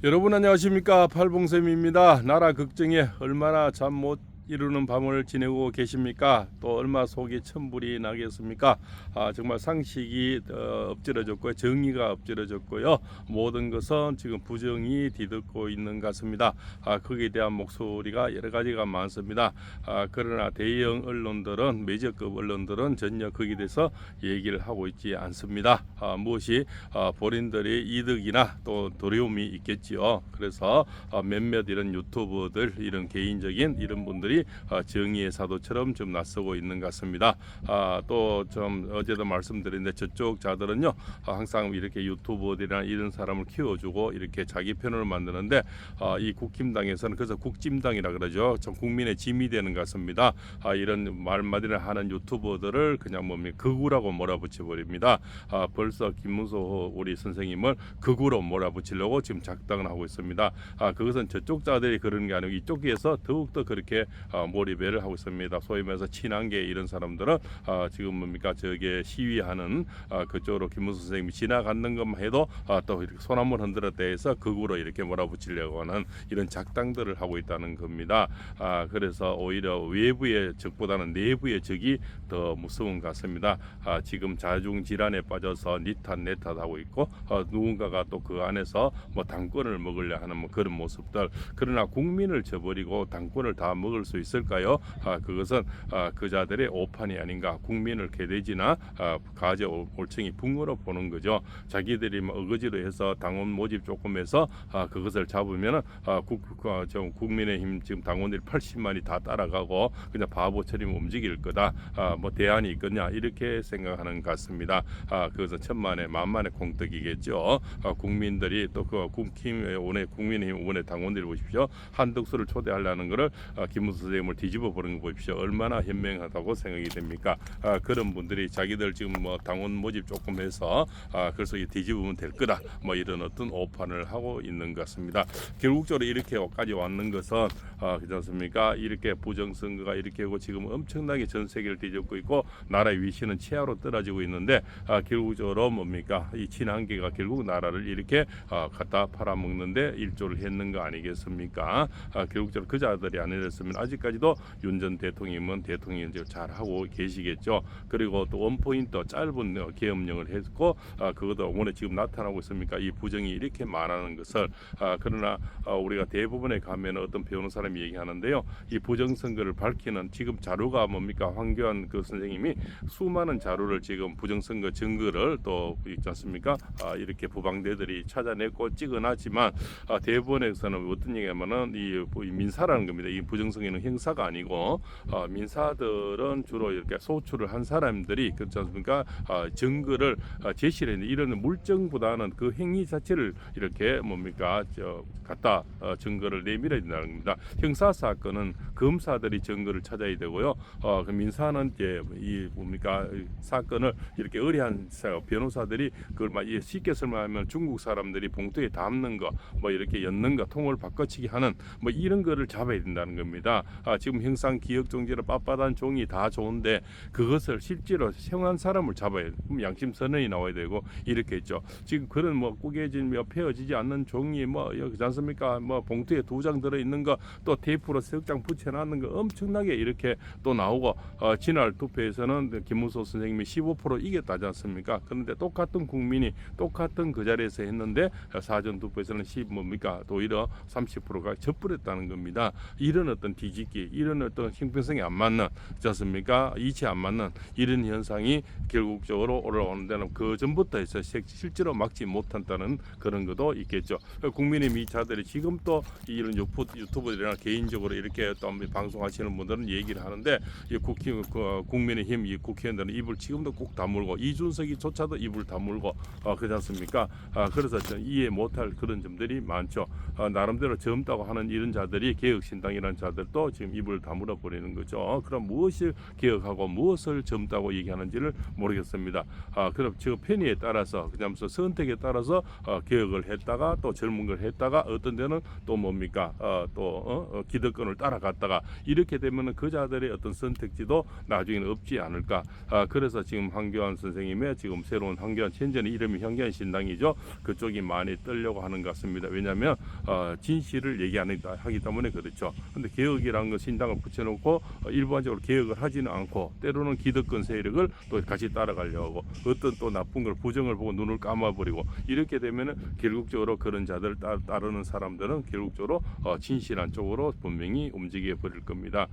여러분 안녕하십니까, 팔봉쌤입니다. 나라 걱정에 얼마나 잠 못 이루는 밤을 지내고 계십니까? 또 얼마 속이 천불이 나겠습니까? 정말 상식이 엎질러졌고요, 정의가 엎질러졌고요, 모든 것은 지금 부정이 뒤덮고 있는 것 같습니다. 거기에 대한 목소리가 여러 가지가 많습니다. 그러나 대형 언론들은, 메이저급 언론들은 전혀 거기에 대해서 얘기를 하고 있지 않습니다. 무엇이 본인들의 이득이나 또 두려움이 있겠지요. 그래서 몇몇 이런 유튜버들, 이런 개인적인 이런 분들이 정의의 사도처럼 좀 나서고 있는 것 같습니다. 또 좀 어제도 말씀드렸는데, 저쪽 자들은요 항상 이렇게 유튜버들이나 이런 사람을 키워주고 이렇게 자기 편을 만드는데, 이 국힘당에서는 그래서 국짐당이라 그러죠. 좀 국민의 짐이 되는 것 같습니다. 이런 말마디를 하는 유튜버들을 그냥 극우라고 몰아붙여 버립니다. 벌써 김문수 우리 선생님을 극우로 몰아붙이려고 지금 작당을 하고 있습니다. 그것은 저쪽 자들이 그런 게 아니고 이쪽에서 더욱더 그렇게 몰입을 하고 있습니다. 소위 말해서 친한계 이런 사람들은 지금 저게 시위하는 그쪽으로 김문수 선생님이 지나가는 것만 해도 또 이렇게 손 한번 흔들었다 해서 극우로 이렇게 몰아붙이려고 하는 이런 작당들을 하고 있다는 겁니다. 그래서 오히려 외부의 적보다는 내부의 적이 더 무서운 것 같습니다. 지금 자중 질환에 빠져서 니탓 내탓 하고 있고, 누군가가 또 그 안에서 당권을 먹으려 하는 그런 모습들. 그러나 국민을 저버리고 당권을 다 먹을 수 있을까요? 그것은 그 자들의 오판이 아닌가. 국민을 개돼지나 가재 올챙이 붕어로 보는 거죠. 자기들이 어거지로 해서 당원 모집 조금 해서 그것을 잡으면 국민의힘 지금 당원들이 80만이 다 따라가고 그냥 바보처럼 움직일 거다. 대안이 있겠냐 이렇게 생각하는 것 같습니다. 그것은 천만에 만만의 공덕이겠죠. 국민들이 또 그 국민의힘 의원의 당원들이 보십시오. 한덕수를 초대하려는 것을 김문수 선생님을 뒤집어 보는 거 보십시오. 얼마나 현명하다고 생각이 됩니까? 그런 분들이 자기들 지금 당원 모집 조금 해서 그래서 뒤집으면 될 거다. 이런 어떤 오판을 하고 있는 것 같습니다. 결국적으로 이렇게까지 왔는 것은 그렇지 않습니까? 이렇게 부정선거가 이렇게 하고 지금 엄청나게 전 세계를 뒤집고 있고 나라의 위신은 치아로 떨어지고 있는데, 결국적으로 이 친한계가 결국 나라를 이렇게 갖다 팔아먹는데 일조를 했는 거 아니겠습니까? 결국적으로 그 자들이 아니었으면 아직까지도 윤 전 대통령은 대통령 잘하고 계시겠죠. 그리고 또 원포인트 짧은 계엄령을 했고, 그것도 오늘 지금 나타나고 있습니까? 이 부정이 이렇게 많아는 것을. 그러나 우리가 대부분에 가면 어떤 배우는 사람이 얘기하는데요, 이 부정선거를 밝히는 지금 자료가 황교안 그 선생님이 수많은 자료를 지금 부정선거 증거를 또 있지 않습니까? 이렇게 부방대들이 찾아냈고 찍어놨지만, 대부분에서는 어떤 얘기하면은 이 민사라는 겁니다. 이 부정선거는 형사가 아니고 민사들은 주로 이렇게 소출을 한 사람들이 그렇지 않습니까? 증거를 제시를 했는데, 이런 물증보다는 그 행위 자체를 이렇게 갖다 증거를 내밀어야 된다는 겁니다. 형사 사건은 검사들이 증거를 찾아야 되고요. 그 민사는 이제 사건을 이렇게 의뢰한 변호사들이 그걸 쉽게 설명하면 중국 사람들이 봉투에 담는 거, 이렇게 엮는 거, 통을 바꿔치기 하는 이런 거를 잡아야 된다는 겁니다. 지금 형상 기억 종지로 빳빳한 종이 다 좋은데 그것을 실제로 행한 사람을 잡아야 돼. 그럼 양심 선언이 나와야 되고 이렇게 있죠. 지금 그런 구겨진 펴어지지 않는 종이 그렇지 않습니까? 봉투에 2장 들어 있는 거, 또 테이프로 석 장 붙여놨는 거 엄청나게 이렇게 또 나오고, 지난 투표에서는 김문수 선생님이 15% 이겼다지 않습니까? 그런데 똑같은 국민이 똑같은 그 자리에서 했는데 사전 투표에서는 오히려 30%가 져버렸다는 겁니다. 이런 어떤 뒤집기, 이런 어떤 형평성이 안 맞는, 그렇지 않습니까? 이치 안 맞는 이런 현상이 결국적으로 올라오는 데는 그 전부터 해서 실제로 막지 못한다는 그런 것도 있겠죠. 국민의힘 이 자들이 지금 또 이런 유튜버들이나 개인적으로 이렇게 또 방송하시는 분들은 얘기를 하는데, 국민의힘 이 국회의원들은 입을 지금도 꼭 다물고, 이준석이조차도 입을 다물고 그렇지 않습니까? 그래서 이해 못할 그런 점들이 많죠. 나름대로 젊다고 하는 이런 자들이 개혁신당이라는 자들도 얘기도 지금 입을 다물어 버리는 거죠. 그럼 무엇을 개혁하고 무엇을 젊다고 얘기하는지를 모르겠습니다. 그럼 지금 편의에 따라서 그냥 선택에 따라서 개혁을 했다가 또 젊은 걸 했다가 어떤 데는 또 뭡니까 기득권을 따라갔다가 이렇게 되면은 그 자들의 어떤 선택지도 나중에는 없지 않을까. 그래서 지금 황교안 선생님의 지금 새로운 황교안 현재는 이름이 황교안 신당이죠. 그쪽이 많이 떨려고 하는 것 같습니다. 왜냐하면 진실을 하기 때문에 그렇죠. 근데 개혁이라는 거 신당을 붙여놓고 일반적으로 개혁을 하지는 않고 때로는 기득권 세력을 또 같이 따라가려고 하고 어떤 또 나쁜 걸 부정을 보고 눈을 감아버리고 이렇게 되면은 결국적으로 그런 자들 따르는 사람들은 결국적으로 진실한 쪽으로 분명히 움직여 버릴 겁니다.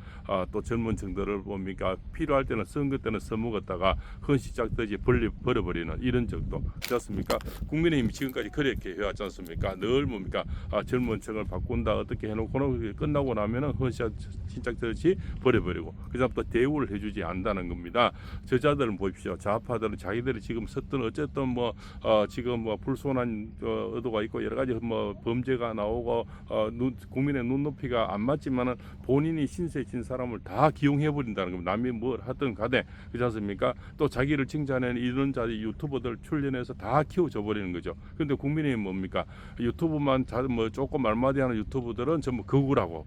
또 젊은 층들을 뭡니까 필요할 때는 선거 때는 써먹었다가 헌시짝듯이 버려버리는 이런 적도 그렇습니까? 국민의힘이 지금까지 그렇게 해왔지 않습니까? 늘 뭡니까 젊은 층을 바꾼다 어떻게 해놓고는 끝나고 나면은 헌시짝듯이 버려버리고 그다음 또 대우를 해주지 않는다는 겁니다. 저자들은 보십시오. 좌파들은 자기들이 지금 썼던 어쨌든 지금 불손한 의도가 있고 여러 가지 범죄가 나오고 국민의 눈높이가 안 맞지만은 본인이 신세 진 사람을 다 기용해 버린다는 겁니다. 남이 뭘 하든 가되 그렇지 않습니까? 또 자기를 칭찬하는 이런 자리 유튜버들 출연해서 다 키워줘 버리는 거죠. 그런데 국민의힘 뭡니까? 유튜브만 조금 말마디 하는 유튜브들은 전부 극우라고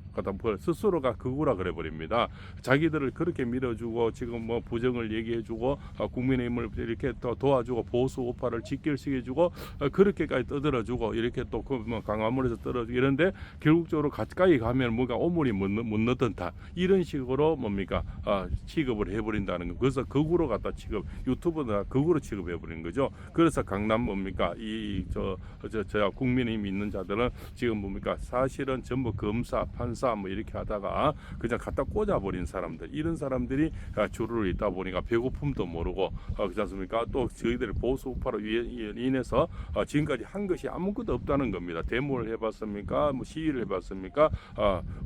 스스로가 극우라 그래 버립니다. 자기들을 그렇게 밀어주고 지금 부정을 얘기해주고 국민의힘을 이렇게 또 도와주고 보수 우파를 직결시켜주고 그렇게까지 떠들어주고 이렇게 또 강화문에서 떨어지고 이런데 결국적으로 가까이 가면 뭔가 오물이 못 넣던 다 이런 식으로 취급을 해버린다는 거. 그래서 극우로 갖다 유튜브나 극우로 취급해버리는 거죠. 그래서 강남 국민의힘 있는 자들은 지금 사실은 전부 검사 판사 이렇게 하다가 그냥 갖다 꽂아버린 사람들 이런 사람들이 주로 있다 보니까 배고픔도 모르고 그렇지 않습니까? 또 저희들이 보수 우파로 인해서 지금까지 한 것이 아무것도 없다는 겁니다. 데모를 해봤습니까? 시위를 해봤습니까?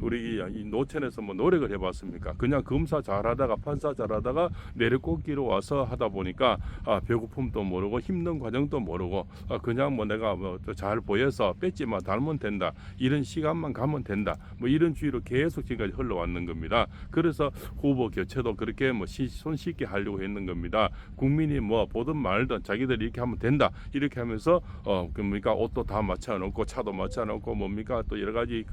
우리 이 노천에서 노력을 해봤습니까? 그냥 검사 잘하다가 판사 잘하다가 내려꽂기로 와서 하다 보니까 배고픔도 모르고 힘든 과정도 모르고 그냥 내가 잘 보여서 뺏지만 닮으면 된다 이런 시간만 가면 된다 이런 주의로 계속 지금까지 흘러왔는 겁니다. 그래서 후보 교체도 그렇게 손쉽게 하려고 했는 겁니다. 국민이 보든 말든 자기들이 이렇게 하면 된다 이렇게 하면서 옷도 다 맞춰놓고 차도 맞춰놓고 또 여러 가지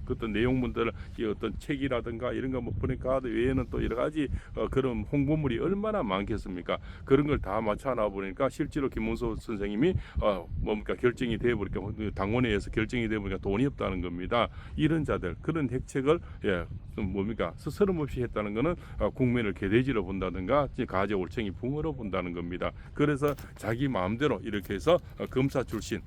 어떤 내용문들 어떤 책이라든가 이런 거 보니까 외에는 또 여러 가지 그런 홍보물이 얼마나 많겠습니까? 그런 걸 다 맞춰놔 보니까 실제로 김문수 선생님이 결정이 돼 버리니까 당원회에서 결정이 돼 버리니까 돈이 없다는 겁니다. 이런 자들 그런 획책을 스스럼 없이 했다는 것은 국민을 개돼지로 본다든가 가재 올챙이 붕어로 본다는 겁니다. 그래서 자기 마음대로 이렇게 해서 검사 출신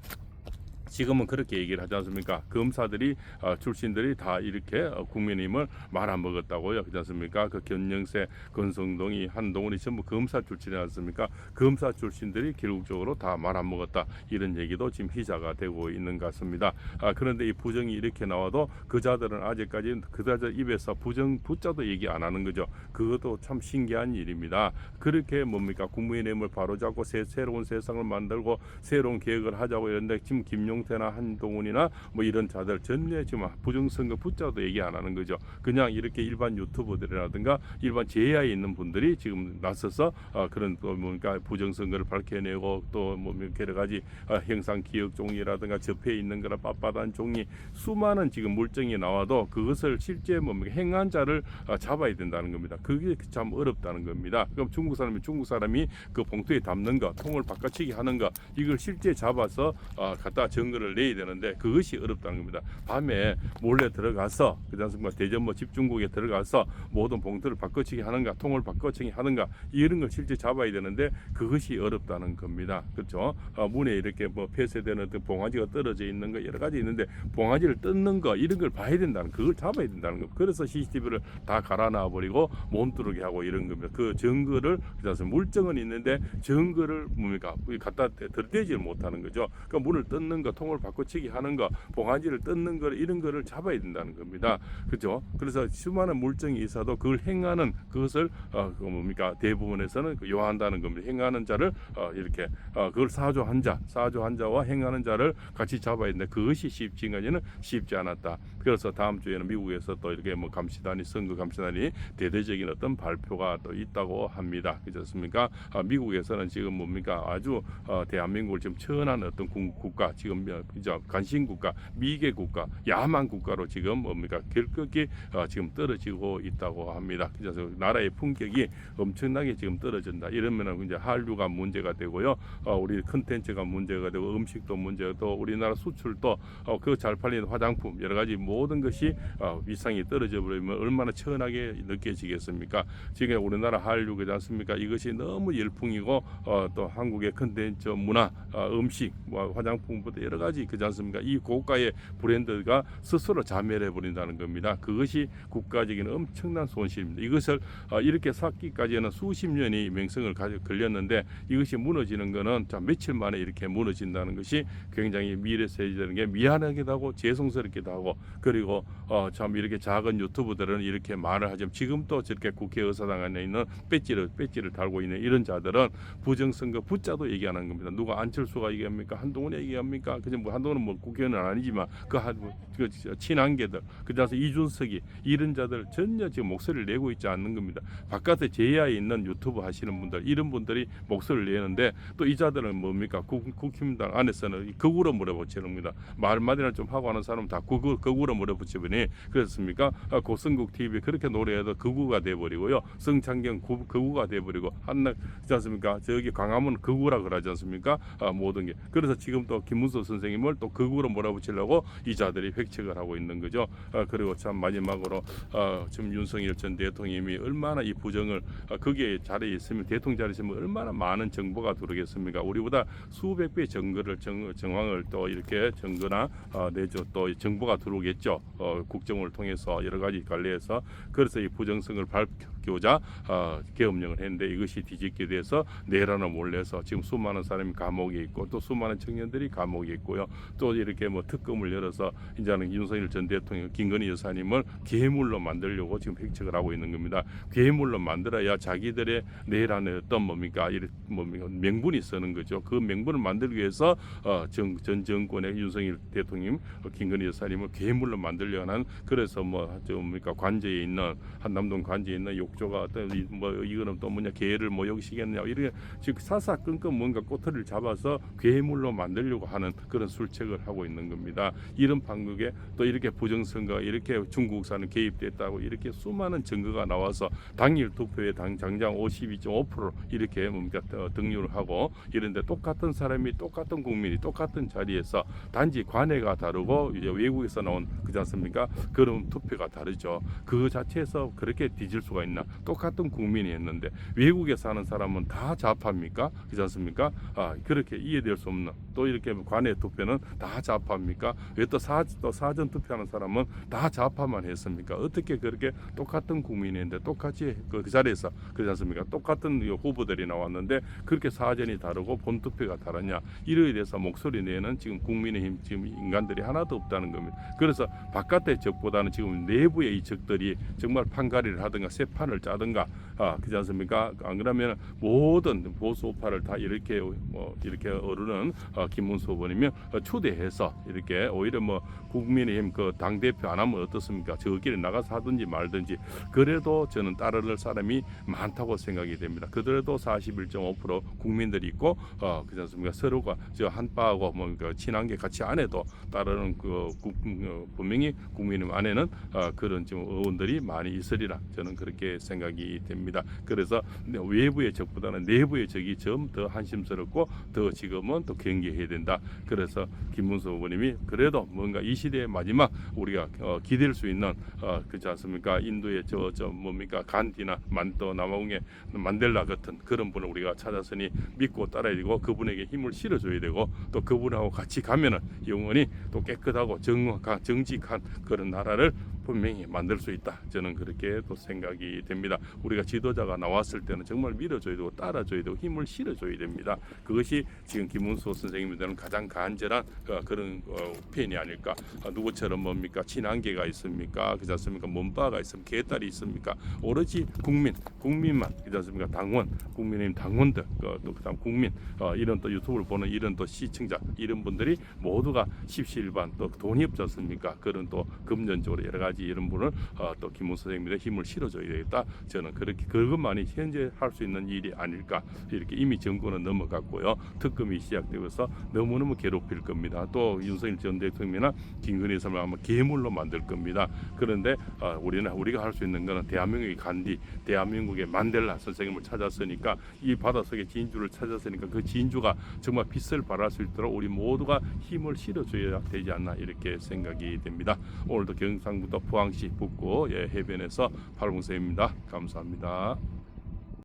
지금은 그렇게 얘기를 하지 않습니까? 검사들이 출신들이 다 이렇게 국민의힘을 말아먹었다고요. 그렇지 않습니까? 그 견영세, 권성동이, 한동훈이 전부 검사 출신이지 않습니까? 검사 출신들이 결국적으로 다 말아먹었다. 이런 얘기도 지금 희자가 되고 있는 것 같습니다. 그런데 이 부정이 이렇게 나와도 그자들은 아직까지 그자들 입에서 부정 붙자도 얘기 안 하는 거죠. 그것도 참 신기한 일입니다. 그렇게 국민의힘을 바로잡고 새로운 세상을 만들고 새로운 계획을 하자고 이런데 지금 김용태나 한동훈이나 이런 자들 전례 지금 부정선거 붙자도 얘기 안 하는 거죠. 그냥 이렇게 일반 유튜버들이라든가 일반 제야에 있는 분들이 지금 나서서 그런 부정선거를 밝혀내고 또 여러 가지 형상 기억 종이라든가 접해 있는 거나 빳빳한 종이 수많은 지금 물증이 나와도 그것을 실제 행한 자를 잡아야 된다는 겁니다. 그게 참 어렵다는 겁니다. 그럼 중국 사람이 그 봉투에 담는 거, 통을 바꿔치기 하는 거 이걸 실제 잡아서 갖다 증거를 내야 되는데 그것이 어렵다는 겁니다. 밤에 몰래 들어가서 그다음에 대전 집중국에 들어가서 모든 봉투를 바꿔치기 하는가, 통을 바꿔치기 하는가 이런 걸 실제 잡아야 되는데 그것이 어렵다는 겁니다. 그렇죠? 문에 이렇게 폐쇄되는 봉화지가 떨어져 있는 거 여러 가지 있는데 봉화지를 뜯는 거 이런 걸 봐야 된다는 그걸 잡아야 된다는 거. 그래서 CCTV를 다 갈아놔 버리고 몸두르게 하고 이런 겁니다. 그 증거를 그래서 물증은 있는데 증거를 갖다 들대지를 못하는 거죠. 그러니까 문을 뜯는 거, 통을 바꿔치기 하는 거, 봉화지를 뜯는 거 이런 거를 잡아야 된다는 겁니다. 그죠? 그래서 수많은 물증이 있어도 그걸 행하는 그것을 그 뭡니까 대부분에서는 요한다는 겁니다. 행하는 자를 이렇게 그걸 사조한 자와 행하는 자를 같이 잡아야 되는데 그것이 지금까지는 쉽지 않았다. 그래서 다음 주에는 미국에서 또 이렇게 뭐 감시단이 선거 감시단이 대대적인 어떤 발표가 또 있다고 합니다. 그렇습니까? 미국에서는 지금 뭡니까 아주 대한민국을 지금 천한 어떤 국가 지금 간신 국가, 미개 국가, 야만 국가로 지금 뭡니까 결격이 지금 떨어지고 있다고 합니다. 그래서 나라의 품격이 엄청나게 지금 떨어진다. 이러면은 이제 한류가 문제가 되고요. 우리 컨텐츠가 문제가 되고 음식도 문제가 되고 우리나라 수출도 그 잘 팔리는 화장품 여러 가지 모든 것이 위상이 떨어져 버리면 얼마나 천하게 느껴지겠습니까? 지금 우리나라 한류 그렇지 않습니까? 이것이 너무 열풍이고 또 한국의 컨텐츠 문화, 음식, 뭐 화장품부터 여러 가지 그렇지 않습니까? 이 고가의 브랜드가 스스로 자멸해 버린다는 겁니다. 그것이 국가적인 엄청난 손실입니다. 이것을 이렇게 쌓기까지는 수십 년이 명성을 걸렸는데 이것이 무너지는 것은 며칠 만에 이렇게 무너진다는 것이 굉장히 미래세대는 게 미안하기도 하고 죄송스럽기도 하고 그리고 참 이렇게 작은 유튜브들은 이렇게 말을 하지만 지금 또 저렇게 국회의사당 안에 있는 배지를 달고 있는 이런 자들은 부정선거 부자도 얘기하는 겁니다. 누가 안철수가 얘기합니까? 한동훈이 얘기합니까? 그저 뭐 한동훈은 뭐 국회의원은 아니지만 그 친한계들 그래서 이준석이 이런 자들 전혀 지금 목소리를 내고 있지 않는 겁니다. 바깥에 제야에 있는 유튜브 하시는 분들 이런 분들이 목소리를 내는데 또 이 자들은 뭡니까? 국힘당 안에서는 거꾸로 몰아붙이는겁니다. 말마디나 좀 하고 하는 사람은 다 거꾸로 몰아붙이더니 그렇습니까? 고성국 TV 그렇게 노래해도 거구가 돼버리고요. 성창경 거구가 돼버리고 한날 그렇지 않습니까? 저기 광화문 거구라 그러지 않습니까? 모든 게 그래서 지금 또 김문수 선생님을 또 거구로 몰아붙이려고 이 자들이 획책을 하고 있는 거죠. 그리고 참 마지막으로 지금 윤석열 전 대통령이 얼마나 이 부정을 거기에 자리에 있으면 대통령 자리에 있으면 얼마나 많은 정보가 들어오겠습니까? 우리보다 수백 배 정황을 또 이렇게 정거나 내죠 또 정보가 들어오겠죠. 국정을 통해서 여러 가지 관리해서 그래서 이 부정성을 밝히고자 계엄령을 했는데 이것이 뒤집게 돼서 내란을 몰래서 지금 수많은 사람이 감옥에 있고 또 수많은 청년들이 감옥에 있고요. 또 이렇게 뭐 특검을 열어서 이제는 윤석열 전 대통령 김건희 여사님을 괴물로 만들려고 지금 획책을 하고 있는 겁니다. 괴물로 만들어야 자기들의 내란의 어떤 뭡니까 명분이 쓰는 거죠. 그 명분을 만들기 위해서 전 정권의 윤석열 대통령 김건희 여사님을 괴물로 만들려고 하는 그래서 뭡니까 관저에 있는 한남동 관저에 있는 욕조가 어떤 이거는 또 뭐냐 개를 모욕시겠느냐 이렇게 즉 사사건건 뭔가 꼬투리를 잡아서 괴물로 만들려고 하는 그런 술책을 하고 있는 겁니다. 이런 판국에 또 이렇게 부정선거가 이렇게 중국산은 개입됐다고 이렇게 수많은 증거가 나와서 당일 투표에 장장 52.5% 이렇게 뭡니까 등록을 하고 이런데 똑같은 사람이 똑같은 국민이 똑같은 자리에서 단지 관해가 다르고 이제 외국에서 나온 그렇지 않습니까? 그런 투표가 다르죠. 그 자체에서 그렇게 뒤질 수가 있나? 똑같은 국민이 했는데 외국에 사는 사람은 다 좌파입니까? 그렇지 않습니까? 그렇게 이해될 수 없는 또 이렇게 관내 투표는 다 좌파입니까? 왜 또 사전 투표하는 사람은 다 좌파만 했습니까? 어떻게 그렇게 똑같은 국민인데 똑같이 그 자리에서 그렇지 않습니까? 똑같은 후보들이 나왔는데 그렇게 사전이 다르고 본 투표가 다르냐? 이러에 대해서 목소리 내는 지금 국민의힘 지금 인간들이 하나도 없다는 겁니다. 그래서 바깥의 적보다는 지금 내부의 이 적들이 정말 판가리를 하든가 새 판을 짜든가 그렇지 않습니까? 안 그러면 모든 보수 우파를 다 이렇게 이렇게 어르는 김문수 후보님이 초대해서 이렇게 오히려 국민의힘 그 당 대표 안 하면 어떻습니까? 저끼리 나가서 하든지 말든지 그래도 저는 따를 사람이 많다고 생각이 됩니다. 그래도 41.5% 국민들이 있고 그렇지 않습니까? 서로가 저 한파하고 친한 게 같이 안 해도 따르는 분명히 국민의힘 안에는 그런 지금 의원들이 많이 있으리라 저는 그렇게 생각이 됩니다. 그래서 외부의 적보다는 내부의 적이 좀 더 한심스럽고 더 지금은 또 경계해야 된다. 그래서 김문수 후보님이 그래도 뭔가 이 시대의 마지막 우리가 기댈 수 있는 그렇지 않습니까? 인도의 뭡니까 간디나 또 남아공의 만델라 같은 그런 분을 우리가 찾아서니 믿고 따라야 되고 그분에게 힘을 실어줘야 되고 또 그분하고 같이 가면은 영원히 또 깨끗하고 정직한 그런 나라를 분명히 만들 수 있다. 저는 그렇게 또 생각이 됩니다. 우리가 지도자가 나왔을 때는 정말 밀어줘야 되고 따라줘야 되고 힘을 실어줘야 됩니다. 그것이 지금 김문수 선생님들은 가장 간절한 그런 표현이 아닐까. 누구처럼 뭡니까? 친한계가 있습니까? 그렇지 않습니까? 먼바가 있습니까? 개딸이 있습니까? 오로지 국민만 그렇지 않습니까? 당원, 국민의힘 당원들, 또 그다음 국민, 이런 또 유튜브를 보는 이런 또 시청자 이런 분들이 모두가 십시일반 또 돈이 없지 않습니까? 그런 또 금전적으로 여러 가지 이런 분을 또 김문수 선생님들의 힘을 실어줘야 되겠다. 저는 그렇게 그것만이 현재 할 수 있는 일이 아닐까. 이렇게 이미 정권은 넘어갔고요. 특검이 시작되어서 너무너무 괴롭힐 겁니다. 또 윤석열 전 대통령이나 김건희 사람을 아마 괴물로 만들 겁니다. 그런데 우리가 할 수 있는 것은 대한민국의 간디, 대한민국의 만델라 선생님을 찾았으니까 이 바닷속의 진주를 찾았으니까 그 진주가 정말 빛을 발할 수 있도록 우리 모두가 힘을 실어줘야 되지 않나 이렇게 생각이 됩니다. 오늘도 경상북도 포항시 북구 해변에서 팔봉쌤입니다. 감사합니다.